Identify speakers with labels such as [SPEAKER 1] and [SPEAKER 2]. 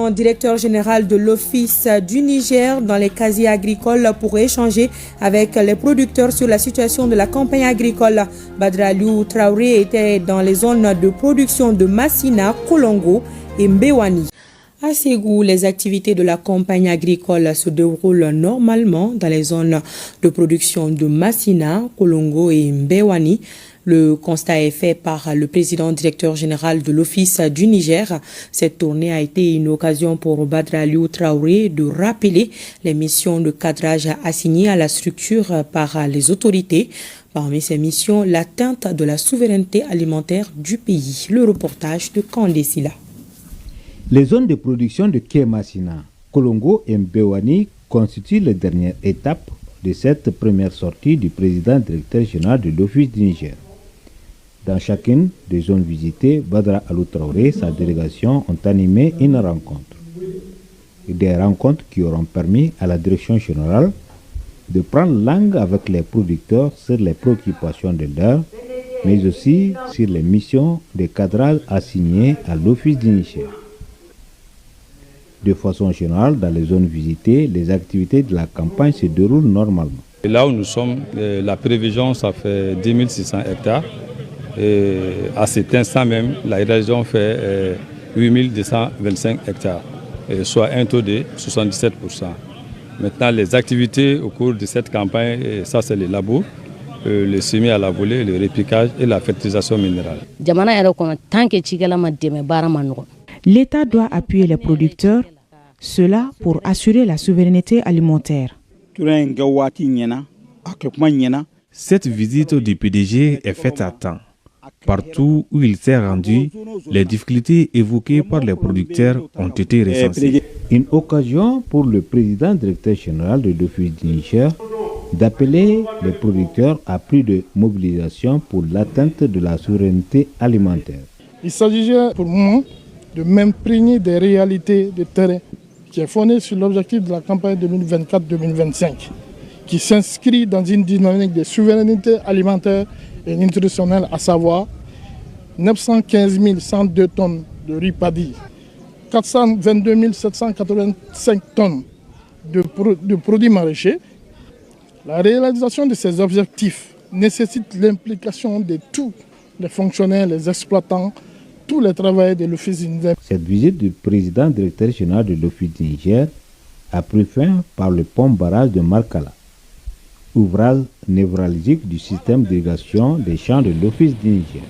[SPEAKER 1] président directeur général de l'Office du Niger dans les casiers agricoles pour échanger avec les producteurs sur la situation de la campagne agricole. Badra Aliou Traoré était dans les zones de production de Massina, Kolongo et Mbewani. À Ségou, les activités de la campagne agricole se déroulent normalement dans les zones de production de Massina, Kolongo et Mbewani. Le constat est fait par le président directeur général de l'Office du Niger. Cette tournée a été une occasion pour Badra Aliou Traoré de rappeler les missions de cadrage assignées à la structure par les autorités. Parmi ces missions, l'atteinte de la souveraineté alimentaire du pays. Le reportage de Kandé Sila.
[SPEAKER 2] Les zones de production de Kémassina, Kolongo et Mbewani constituent la dernière étape de cette première sortie du président directeur général de l'Office du Niger. Dans chacune des zones visitées, Badra Aliou Traoré et sa délégation ont animé une rencontre. Des rencontres qui auront permis à la direction générale de prendre langue avec les producteurs sur les préoccupations de l'heure, mais aussi sur les missions de cadrage assignées à l'Office du Niger. De façon générale, dans les zones visitées, les activités de la campagne se déroulent normalement.
[SPEAKER 3] Et là où nous sommes, la prévision, ça fait 10 600 hectares. Et à cet instant même, la région fait 8 225 hectares, soit un taux de 77%. Maintenant, les activités au cours de cette campagne, ça c'est le labour, le semis à la volée, le répiquage et la fertilisation minérale.
[SPEAKER 4] L'État doit appuyer les producteurs, cela pour assurer la souveraineté alimentaire.
[SPEAKER 5] Cette visite du PDG est faite à temps. Partout où il s'est rendu, les difficultés évoquées par les producteurs ont été recensées.
[SPEAKER 2] Une occasion pour le président directeur général de l'Office du Niger d'appeler les producteurs à plus de mobilisation pour l'atteinte de la souveraineté alimentaire.
[SPEAKER 6] Il s'agissait pour moi de m'imprégner des réalités de terrain qui est fondée sur l'objectif de la campagne 2024-2025 qui s'inscrit dans une dynamique de souveraineté alimentaire et nutritionnelle, à savoir 915 102 tonnes de riz paddy, 422 785 tonnes de produits maraîchers. La réalisation de ces objectifs nécessite l'implication de tous les fonctionnaires, les exploitants, tous les travailleurs de l'Office du Niger.
[SPEAKER 2] Cette visite du président directeur général de l'Office du Niger a pris fin par le pont barrage de Markala, ouvrage névralgique du système d'irrigation des champs de l'Office du Niger.